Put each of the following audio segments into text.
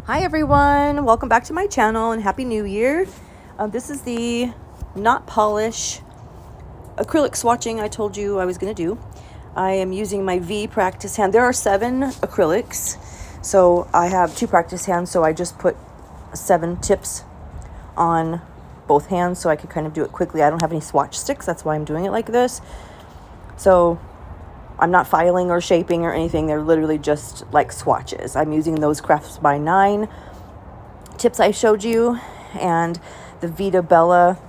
Hi everyone, welcome back to my channel and Happy New Year. This is the Notpolish acrylic swatching I told you I was going to do. I am using my V practice hand. There are 7 acrylics, so I have 2 practice hands, so I just put 7 tips on both hands so I could kind of do it quickly. I don't have any swatch sticks, that's why I'm doing it like this. So I'm not filing or shaping or anything. They're literally just like swatches. I'm using those CRAFTSXNINE tips I showed you and the VEEDA Bella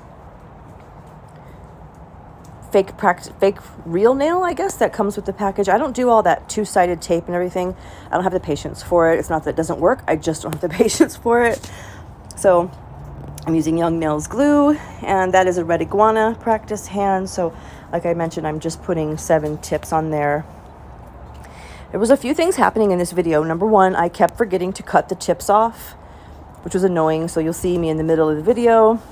fake real nail, I guess, that comes with the package. I don't do all that 2-sided tape and everything. I don't have the patience for it. It's not that it doesn't work. I just don't have the patience for it. So I'm using Young Nails glue, and that is a red iguana practice hand. So like I mentioned, I'm just putting 7 tips on there. There was a few things happening in this video. Number one, I kept forgetting to cut the tips off, which was annoying. So you'll see me in the middle of the video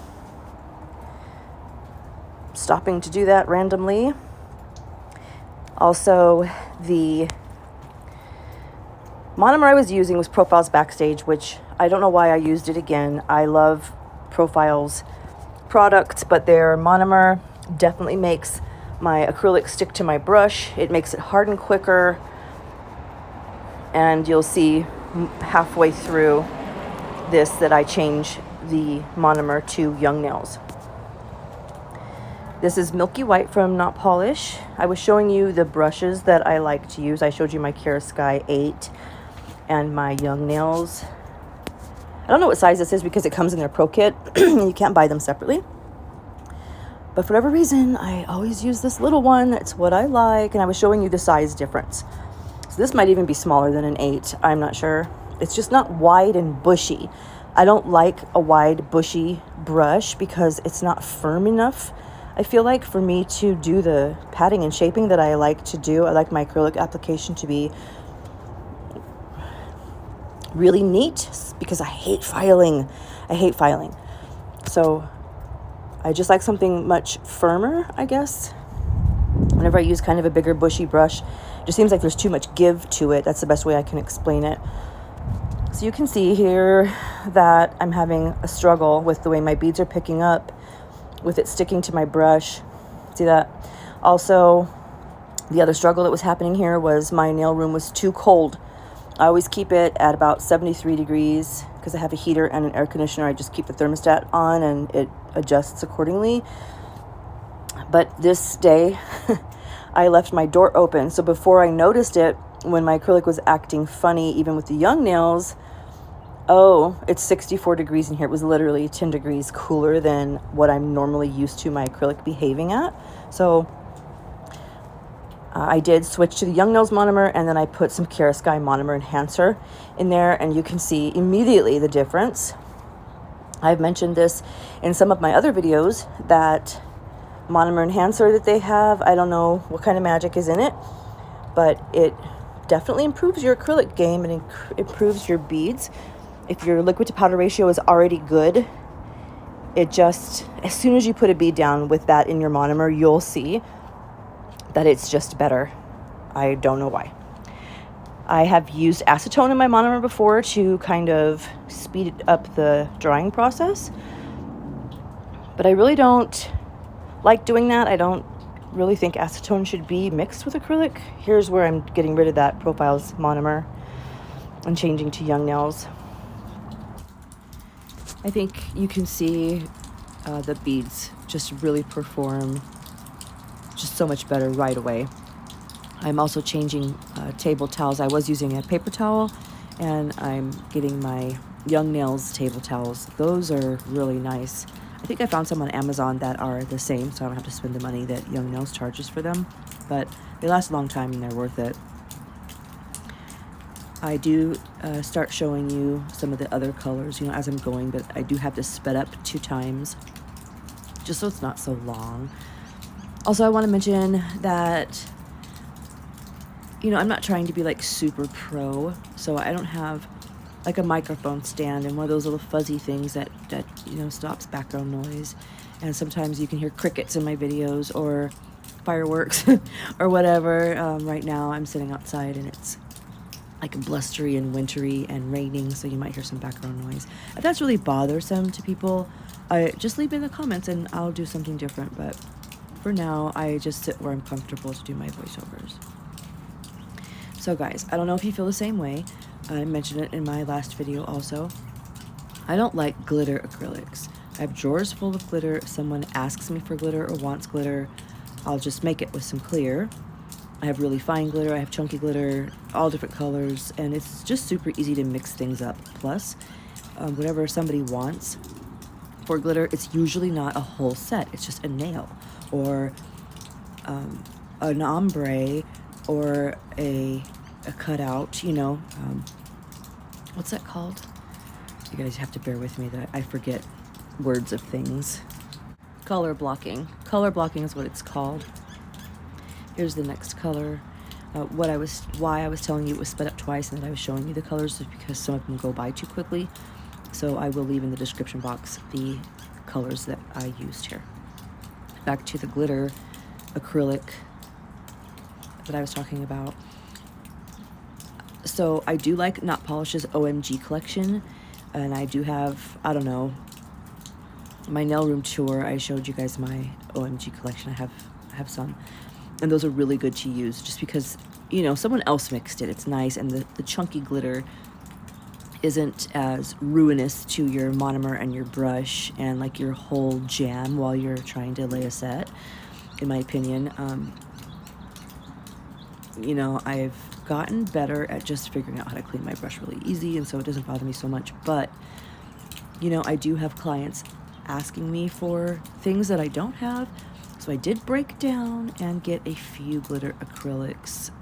stopping to do that randomly. Also, the monomer I was using was Profiles Backstage, which I don't know why I used it again. I love Profiles products, but their monomer definitely makes my acrylic stick to my brush. It makes it harden quicker, and you'll see halfway through this that I change the monomer to Young Nails. This is Milky White from Notpolish. I was showing you the brushes that I like to use. I showed you my KIARA Sky 8 and my Young Nails. I don't know what size this is because it comes in their pro kit. You can't buy them separately. But for whatever reason, I always use this little one. It's what I like. And I was showing you the size difference. So this might even be smaller than an 8. I'm not sure. It's just not wide and bushy. I don't like a wide, bushy brush because it's not firm enough. I feel like for me to do the patting and shaping that I like to do, I like my acrylic application to be really neat because I hate filing. So I just like something much firmer, I guess. Whenever I use kind of a bigger bushy brush, it just seems like there's too much give to it. That's the best way I can explain it. So you can see here that I'm having a struggle with the way my beads are picking up, with it sticking to my brush. See that? Also, the other struggle that was happening here was my nail room was too cold. I always keep it at about 73 degrees because I have a heater and an air conditioner. I just keep the thermostat on and it adjusts accordingly. But this day, I left my door open. So before I noticed it, when my acrylic was acting funny, even with the Young Nails, oh, it's 64 degrees in here. It was literally 10 degrees cooler than what I'm normally used to my acrylic behaving at. So I did switch to the Young Nails monomer, and then I put some KIARA Sky Monomer Enhancer in there, and you can see immediately the difference. I've mentioned this in some of my other videos, that Monomer Enhancer that they have, I don't know what kind of magic is in it, but it definitely improves your acrylic game and improves your beads. If your liquid to powder ratio is already good, it just, as soon as you put a bead down with that in your monomer, you'll see that it's just better. I don't know why. I have used acetone in my monomer before to kind of speed up the drying process, but I really don't like doing that. I don't really think acetone should be mixed with acrylic. Here's where I'm getting rid of that Profiles monomer and changing to Young Nails. I think you can see the beads just really perform just so much better right away. I'm also changing table towels. I was using a paper towel, and I'm getting my Young Nails table towels. Those are really nice. I think I found some on Amazon that are the same, so I don't have to spend the money that Young Nails charges for them, but they last a long time and they're worth it. I do start showing you some of the other colors, as I'm going, but I do have to sped up 2 times just so it's not so long. Also, I want to mention that, I'm not trying to be like super pro, so I don't have like a microphone stand and one of those little fuzzy things that stops background noise. And sometimes you can hear crickets in my videos or fireworks or whatever. Right now I'm sitting outside and it's like blustery and wintry and raining, so you might hear some background noise. If that's really bothersome to people, just leave it in the comments and I'll do something different. But for now, I just sit where I'm comfortable to do my voiceovers. So guys, I don't know if you feel the same way. I mentioned it in my last video also. I don't like glitter acrylics. I have drawers full of glitter. If someone asks me for glitter or wants glitter, I'll just make it with some clear. I have really fine glitter, I have chunky glitter, all different colors, and it's just super easy to mix things up. Plus, whatever somebody wants for glitter, it's usually not a whole set. It's just a nail or an ombre or a cutout, you know. What's that called? You guys have to bear with me that I forget words of things. Color blocking. Color blocking is what it's called. Here's the next color. Why I was telling you it was sped up twice and that I was showing you the colors is because some of them go by too quickly. So I will leave in the description box the colors that I used here. Back to the glitter acrylic that I was talking about. So I do like Notpolish's OMG collection, and I do have, I don't know, my nail room tour, I showed you guys my OMG collection. I have some, and those are really good to use just because, you know, someone else mixed it. It's nice, and the chunky glitter isn't as ruinous to your monomer and your brush and like your whole jam while you're trying to lay a set, in my opinion. You know, I've gotten better at just figuring out how to clean my brush really easy, and so it doesn't bother me so much. But, you know, I do have clients asking me for things that I don't have, so I did break down and get a few glitter acrylics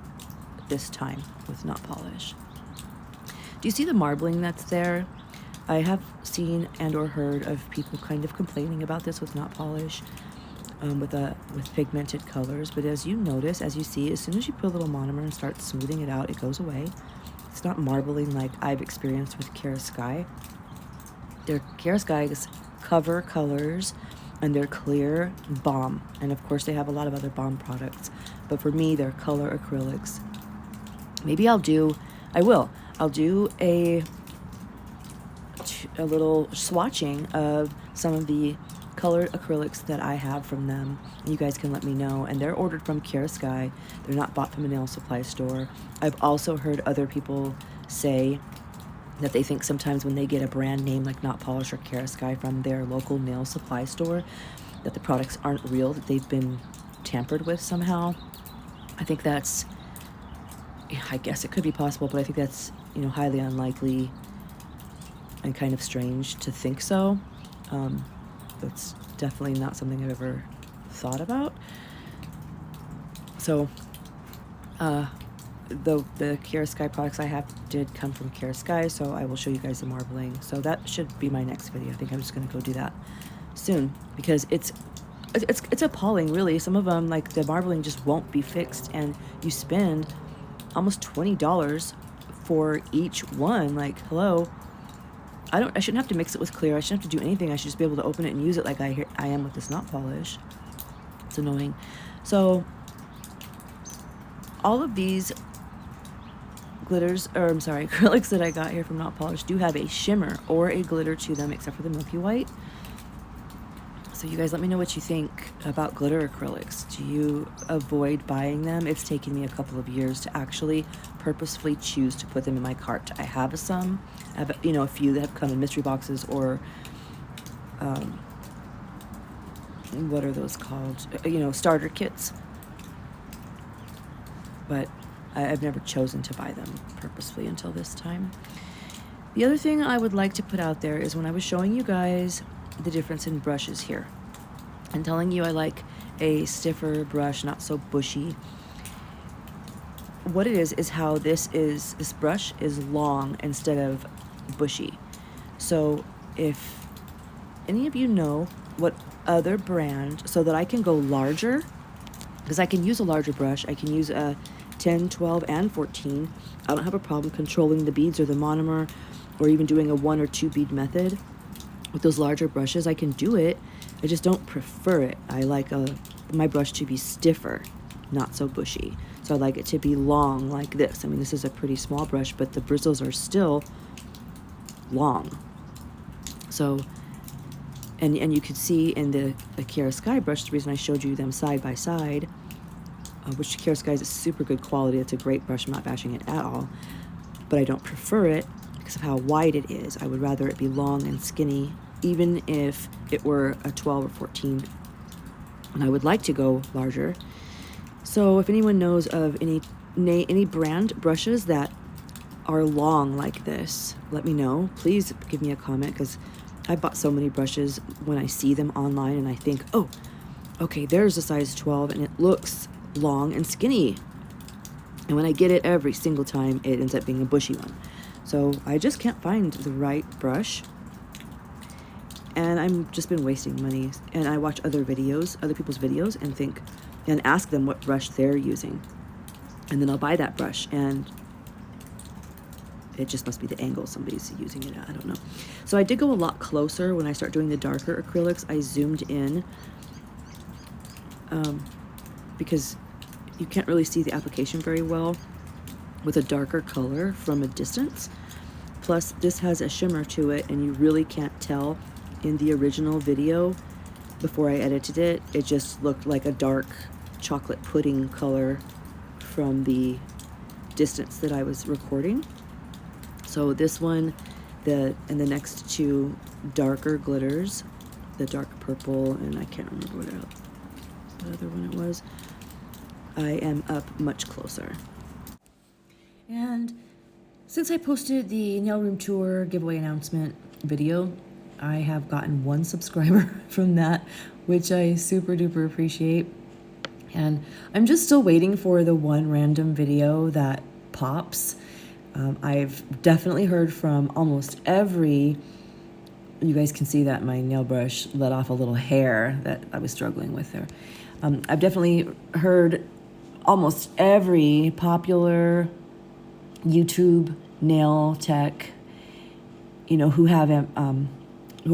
this time with Notpolish. Do you see the marbling that's there? I have seen and or heard of people kind of complaining about this with Notpolish, with pigmented colors, but as you notice, as you see, as soon as you put a little monomer and start smoothing it out, it goes away. It's not marbling like I've experienced with KIARA Sky. Their KIARA Sky's cover colors and they're clear bomb, and of course they have a lot of other bomb products, but for me they're color acrylics. Maybe I'll do a little swatching of some of the colored acrylics that I have from them. You guys can let me know, and they're ordered from KIARA Sky. They're not bought from a nail supply store. I've also heard other people say that they think sometimes when they get a brand name like Notpolish or KIARA Sky from their local nail supply store, that the products aren't real, that they've been tampered with somehow. I think that's, I guess it could be possible, but I think that's, you know, highly unlikely and kind of strange to think so. That's definitely not something I've ever thought about. So, the KIARA Sky products I have did come from KIARA Sky, so I will show you guys the marbling. So that should be my next video. I think I'm just gonna go do that soon because it's appalling, really. Some of them, like the marbling, just won't be fixed, and you spend almost $20 for each one. Like, hello. I shouldn't have to mix it with clear. I shouldn't have to do anything. I should just be able to open it and use it like I am with this Notpolish. It's annoying. So all of these acrylics that I got here from Notpolish do have a shimmer or a glitter to them, except for the Milky White. So you guys let me know what you think about glitter acrylics. Do you avoid buying them? It's taken me a couple of years to actually purposefully choose to put them in my cart. I have some. I have, you know, a few that have come in mystery boxes or what are those called? You know, starter kits. But I've never chosen to buy them purposefully until this time. The other thing I would like to put out there is when I was showing you guys the difference in brushes here and telling you I like a stiffer brush, not so bushy. What it is how this brush is long instead of bushy. So if any of you know what other brand, so that I can go larger, because I can use a larger brush, I can use a 10, 12, and 14. I don't have a problem controlling the beads or the monomer or even doing a 1 or 2 bead method. With those larger brushes, I can do it. I just don't prefer it. I like my brush to be stiffer, not so bushy. So I like it to be long like this. I mean, this is a pretty small brush, but the bristles are still long. So, and you could see in the KIARA Sky brush, the reason I showed you them side by side, which KIARA Sky is a super good quality. It's a great brush. I'm not bashing it at all, but I don't prefer it because of how wide it is. I would rather it be long and skinny, even if it were a 12 or 14, and I would like to go larger. So if anyone knows of any brand brushes that are long like this, let me know. Please give me a comment, because I bought so many brushes when I see them online and I think, oh, okay, there's a size 12 and it looks long and skinny. And when I get it every single time, it ends up being a bushy one. So I just can't find the right brush. And I'm just been wasting money. And I watch other videos, other people's videos, and ask them what brush they're using. And then I'll buy that brush, and it just must be the angle somebody's using it at. I don't know. So I did go a lot closer when I start doing the darker acrylics. I zoomed in because you can't really see the application very well with a darker color from a distance. Plus, this has a shimmer to it, and you really can't tell. In the original video, before I edited it, it just looked like a dark chocolate pudding color from the distance that I was recording. So this one, and the next two darker glitters, the dark purple, and I can't remember what else, the other one it was, I am up much closer. And since I posted the nail room tour giveaway announcement video, I have gotten 1 subscriber from that, which I super duper appreciate. And I'm just still waiting for the one random video that pops. I've definitely heard from almost every, you guys can see that my nail brush let off a little hair that I was struggling with there. I've definitely heard almost every popular YouTube nail tech, you know, who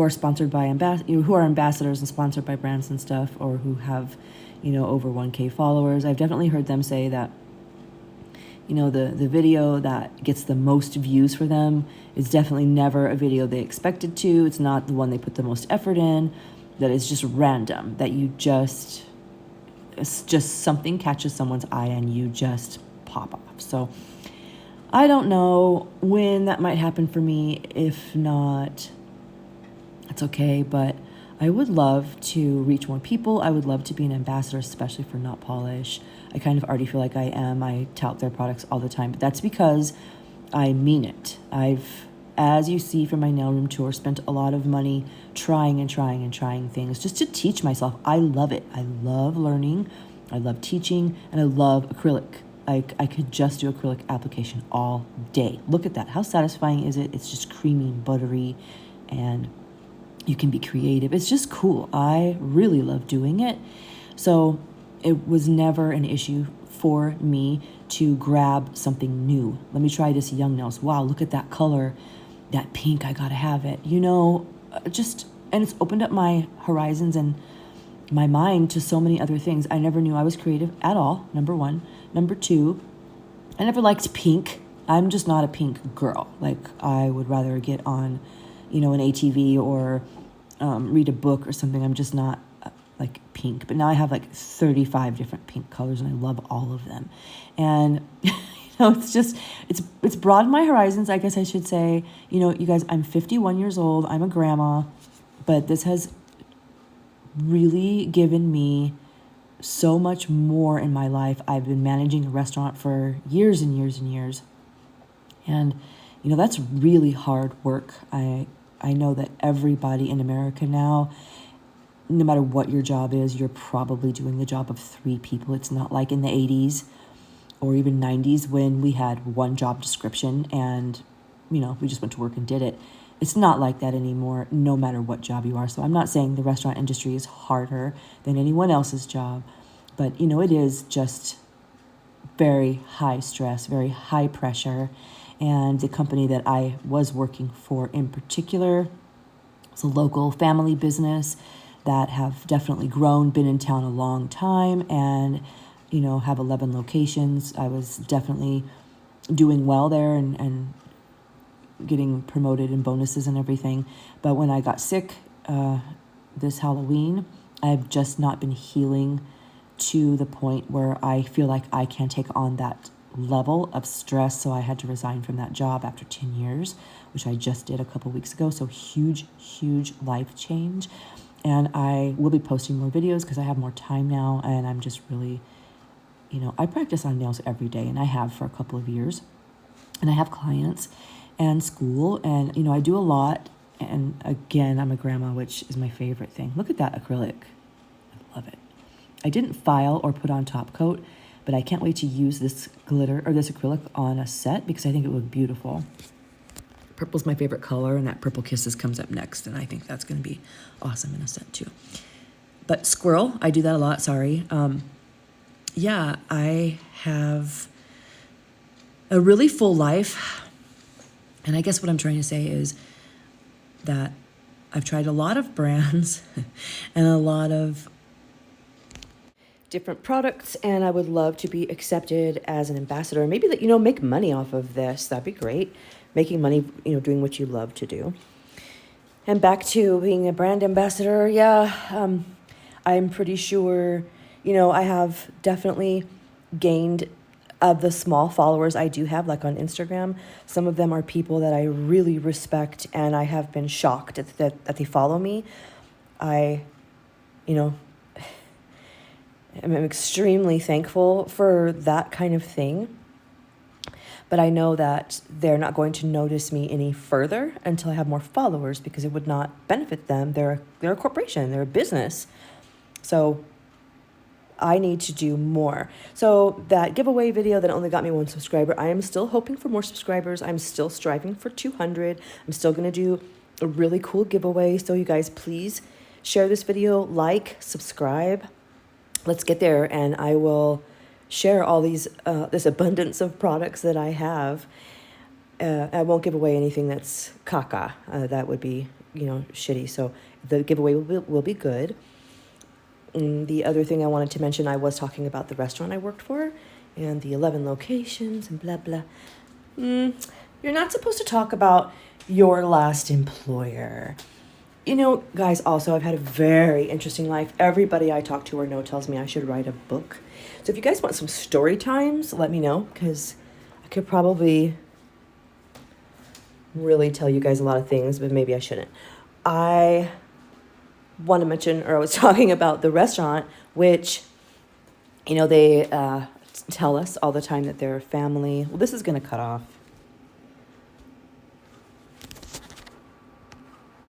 are sponsored by who are ambassadors and sponsored by brands and stuff, or who have, you know, over 1K followers. I've definitely heard them say that, you know, the video that gets the most views for them is definitely never a video they expected to. It's not the one they put the most effort in, that is just random, that it's just something catches someone's eye and you just pop off. So I don't know when that might happen for me. If not, it's okay, but I would love to reach more people. I would love to be an ambassador, especially for Notpolish. I kind of already feel like I am. I tout their products all the time, but that's because I mean it. I've, as you see from my nail room tour, spent a lot of money trying things just to teach myself. I love it. I love learning. I love teaching, and I love acrylic. I could just do acrylic application all day. Look at that. How satisfying is it? It's just creamy and buttery, and you can be creative. It's just cool. I really love doing it. So it was never an issue for me to grab something new. Let me try this Young Nails. Wow, look at that color, that pink, I gotta have it. You know, and it's opened up my horizons and my mind to so many other things. I never knew I was creative at all, number one. Number two, I never liked pink. I'm just not a pink girl. Like, I would rather get on, you know, an ATV or read a book or something. I'm just not like pink. But now I have like 35 different pink colors, and I love all of them. And you know, it's broadened my horizons, I guess I should say. You know, you guys, I'm 51 years old. I'm a grandma, but this has really given me so much more in my life. I've been managing a restaurant for years and years and years. And, you know, that's really hard work. I know that everybody in America now, no matter what your job is, you're probably doing the job of 3 people. It's not like in the 80s or even 90s when we had one job description and, you know, we just went to work and did it. It's not like that anymore, no matter what job you are. So I'm not saying the restaurant industry is harder than anyone else's job, but, you know, it is just very high stress, very high pressure. And the company that I was working for in particular is a local family business that have definitely grown, been in town a long time. And, you know, have 11 locations. I was definitely doing well there and getting promoted and bonuses and everything. But when I got sick this Halloween, I've just not been healing to the point where I feel like I can take on that level of stress. So I had to resign from that job after 10 years, which I just did a couple weeks ago. So huge, huge life change. And I will be posting more videos because I have more time now. And I'm just really, you know, I practice on nails every day, and I have for a couple of years. And I have clients and school, and, you know, I do a lot. And again, I'm a grandma, which is my favorite thing. Look at that acrylic. I love it. I didn't file or put on top coat, but I can't wait to use this glitter or this acrylic on a set because I think it would look beautiful. Purple's my favorite color, and that Purple Kisses comes up next, and I think that's going to be awesome in a set too. But squirrel, I do that a lot, sorry. Yeah, I have a really full life, and I guess what I'm trying to say is that I've tried a lot of brands and a lot of different products, and I would love to be accepted as an ambassador. Maybe, you know, make money off of this. That'd be great. Making money, you know, doing what you love to do. And back to being a brand ambassador, yeah, I'm pretty sure, you know, I have definitely gained of the small followers I do have, like on Instagram. Some of them are people that I really respect, and I have been shocked that they follow me. I, you know, I'm extremely thankful for that kind of thing. But I know that they're not going to notice me any further until I have more followers, because it would not benefit them. They're a corporation, they're a business. So I need to do more. So that giveaway video that only got me 1 subscriber, I am still hoping for more subscribers. I'm still striving for 200. I'm still going to do a really cool giveaway. So you guys, please share this video, like, subscribe. Let's get there, and I will share all these this abundance of products that I have. I won't give away anything that's caca. That would be, you know, shitty. So the giveaway will be good. And the other thing I wanted to mention, I was talking about the restaurant I worked for and the 11 locations and blah, blah. You're not supposed to talk about your last employer. You know, guys, also, I've had a very interesting life. Everybody I talk to or know tells me I should write a book. So if you guys want some story times, let me know, because I could probably really tell you guys a lot of things, but maybe I shouldn't. I want to mention, or I was talking about the restaurant, which, you know, they tell us all the time that they're a family. Well, this is going to cut off.